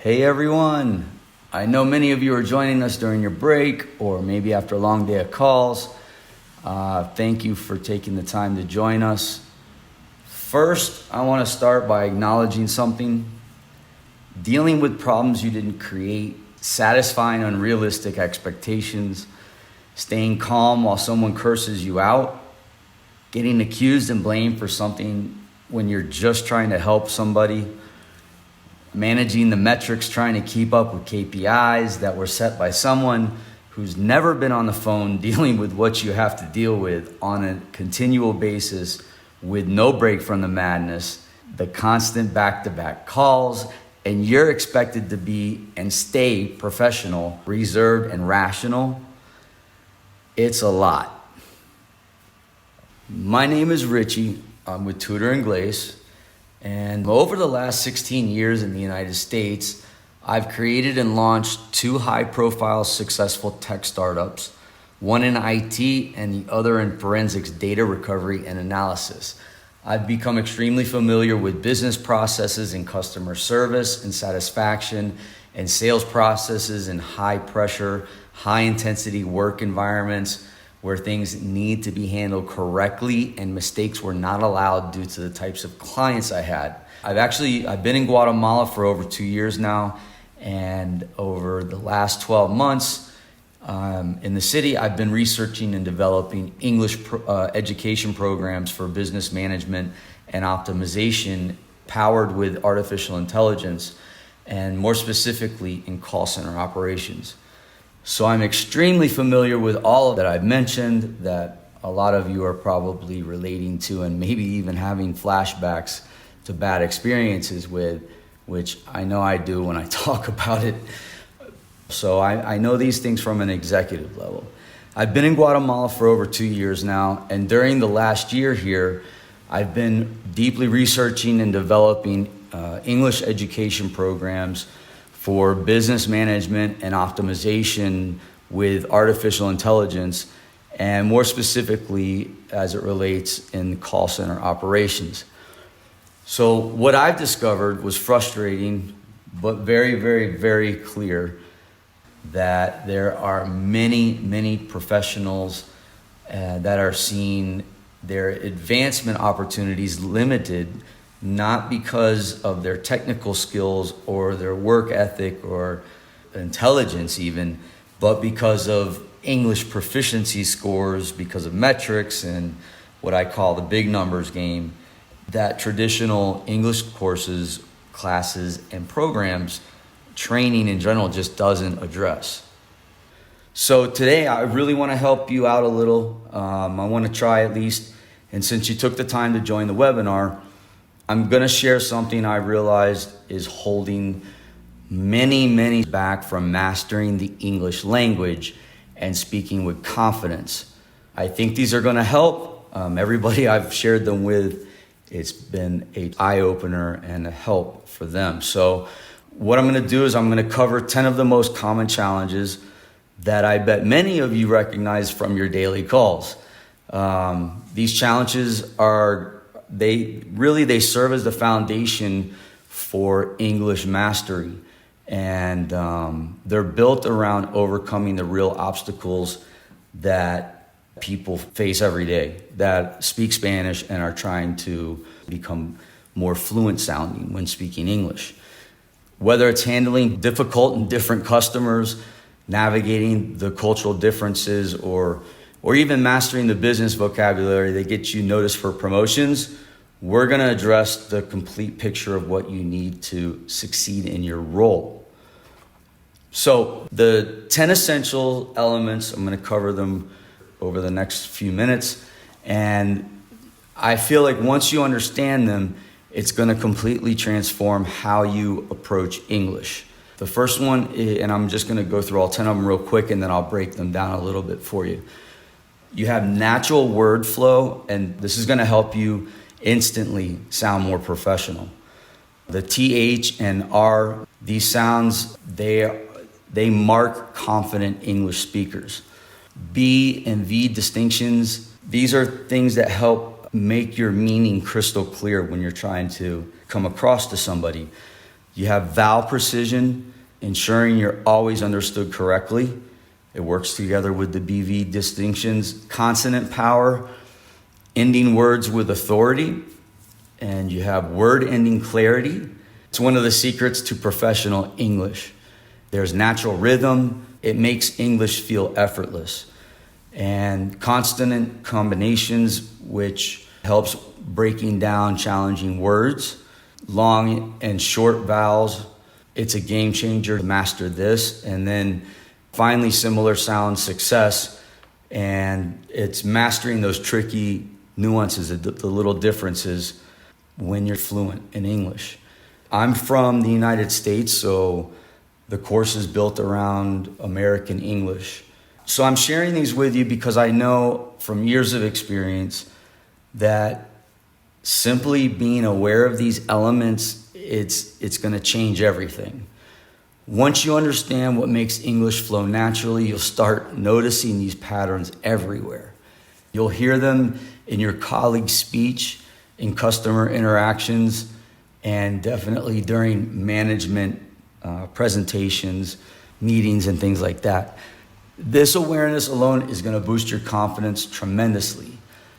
Hey everyone, I know many of you are joining us during your break or maybe after a long day of calls. Thank you for taking the time to join us. First, I want to start by acknowledging something. Dealing with problems you didn't create, satisfying unrealistic expectations, staying calm while someone curses you out, getting accused and blamed for something when you're just trying to help somebody, managing the metrics, trying to keep up with KPIs that were set by someone who's never been on the phone, dealing with what you have to deal with on a continual basis with no break from the madness, the constant back-to-back calls, and you're expected to be and stay professional, reserved, and rational. It's a lot. My name is Richie. I'm with Tutor Inglés. And over the last 16 years in the United States, I've created and launched 2 high-profile successful tech startups, one in IT and the other in forensics data recovery and analysis. I've become extremely familiar with business processes and customer service and satisfaction and sales processes in high-pressure, high-intensity work environments where things need to be handled correctly and mistakes were not allowed due to the types of clients I had. I've been in Guatemala for over 2 years now, and over the last 12 months in the city, I've been researching and developing English education programs for business management and optimization powered with artificial intelligence, and more specifically in call center operations. So I'm extremely familiar with all that I've mentioned that a lot of you are probably relating to and maybe even having flashbacks to bad experiences with, which I know I do when I talk about it. So I know these things from an executive level. I've been in Guatemala for over 2 years now, and during the last year here, I've been deeply researching and developing English education programs for business management and optimization with artificial intelligence, and more specifically as it relates in call center operations. So what I've discovered was frustrating, but very, very, very clear that there are many professionals that are seeing their advancement opportunities limited, not because of their technical skills or their work ethic or intelligence even, but because of English proficiency scores, because of metrics and what I call the big numbers game that traditional English courses, classes, and programs, training in general just doesn't address. So today I really want to help you out a little. I want to try at least, and since you took the time to join the webinar, I'm going to share something I realized is holding many back from mastering the English language and speaking with confidence. I think these are going to help. Everybody I've shared them with, it's been an eye-opener and a help for them. So what I'm going to do is I'm going to cover 10 of the most common challenges that I bet many of you recognize from your daily calls. These challenges they serve as the foundation for English mastery, and they're built around overcoming the real obstacles that people face every day that speak Spanish and are trying to become more fluent sounding when speaking English. Whether it's handling difficult and different customers, navigating the cultural differences, or even mastering the business vocabulary that gets you noticed for promotions, we're going to address the complete picture of what you need to succeed in your role. So the 10 essential elements, I'm going to cover them over the next few minutes. And I feel like once you understand them, it's going to completely transform how you approach English. The first one, and I'm just going to go through all 10 of them real quick, and then I'll break them down a little bit for you. You have natural word flow, and this is going to help you instantly sound more professional. The TH and R, these sounds, they mark confident English speakers. B and V distinctions, these are things that help make your meaning crystal clear when you're trying to come across to somebody. You have vowel precision, ensuring you're always understood correctly. It works together with the BV distinctions. Consonant power, ending words with authority, and you have word ending clarity. It's one of the secrets to professional English. There's natural rhythm. It makes English feel effortless. And consonant combinations, which helps breaking down challenging words. Long and short vowels. It's a game changer to master this. And then finally, similar sound success. And it's mastering those tricky nuances, the little differences when you're fluent in English. I'm from the United States, so the course is built around American English. So I'm sharing these with you because I know from years of experience that simply being aware of these elements, it's going to change everything. Once you understand what makes English flow naturally, you'll start noticing these patterns everywhere. You'll hear them in your colleague's speech, in customer interactions, and definitely during management presentations, meetings, and things like that. This awareness alone is going to boost your confidence tremendously.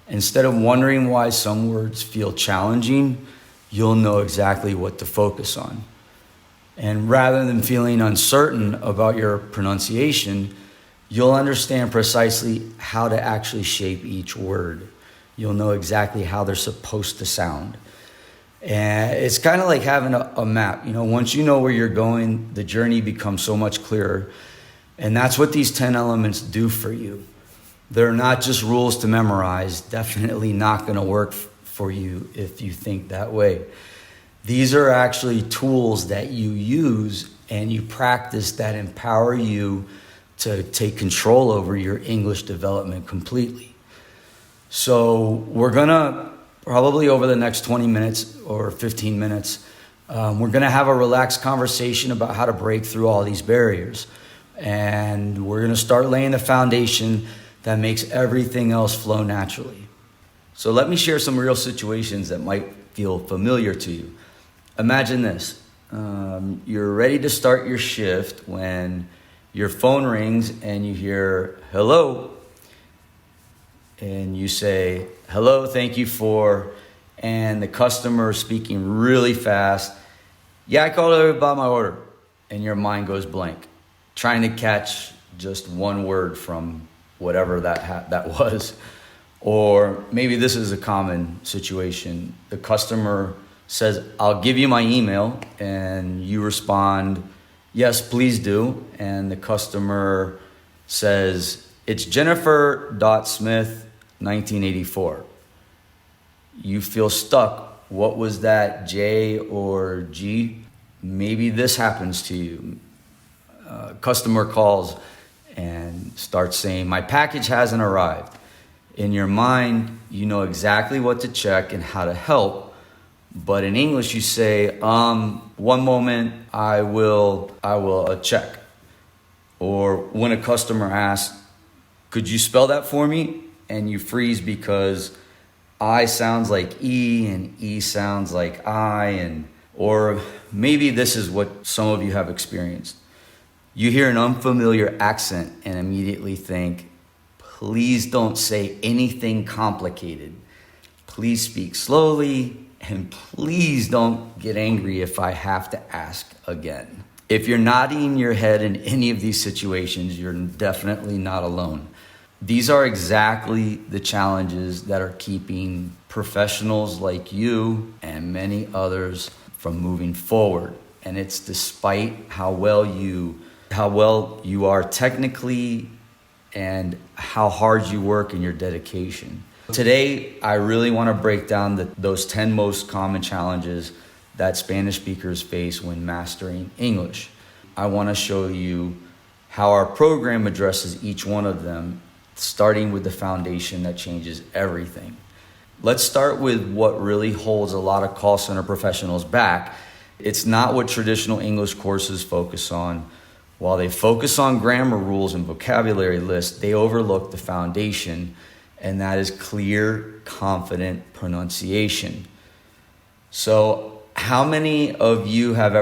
Instead of wondering why some words feel challenging, you'll know exactly what to focus on. And rather than feeling uncertain about your pronunciation, you'll understand precisely how to actually shape each word. You'll know exactly how they're supposed to sound. And it's kind of like having a map. Once you know where you're going, the journey becomes so much clearer. And that's what these 10 elements do for you. They're not just rules to memorize, definitely not going to work for you if you think that way. These are actually tools that you use and you practice that empower you to take control over your English development completely. So we're going to probably over the next 20 minutes or 15 minutes, we're going to have a relaxed conversation about how to break through all these barriers. And we're going to start laying the foundation that makes everything else flow naturally. So let me share some real situations that might feel familiar to you. Imagine this. You're ready to start your shift when your phone rings and you hear, hello. And you say, hello, thank you for, and the customer is speaking really fast. Yeah, I called about my order. And your mind goes blank, trying to catch just one word from whatever that was. Or maybe this is a common situation. The customer says, I'll give you my email, and you respond, yes, please do. And the customer says, it's Jennifer.Smith, 1984. You feel stuck. What was that, J or G? Maybe this happens to you. Customer calls and starts saying, my package hasn't arrived. In your mind, you know exactly what to check and how to help. But in English, you say, one moment, I will check. Or when a customer asks, could you spell that for me? And you freeze because I sounds like E and E sounds like I, or maybe this is what some of you have experienced. You hear an unfamiliar accent and immediately think, please don't say anything complicated. Please speak slowly, and please don't get angry if I have to ask again. If you're nodding your head in any of these situations, you're definitely not alone. These are exactly the challenges that are keeping professionals like you and many others from moving forward. And it's despite how well you are technically and how hard you work and your dedication. Today, I really want to break down those 10 most common challenges that Spanish speakers face when mastering English. I want to show you how our program addresses each one of them, starting with the foundation that changes everything. Let's start with what really holds a lot of call center professionals back. It's not what traditional English courses focus on. While they focus on grammar rules and vocabulary lists, they overlook the foundation, and that is clear, confident pronunciation. So how many of you have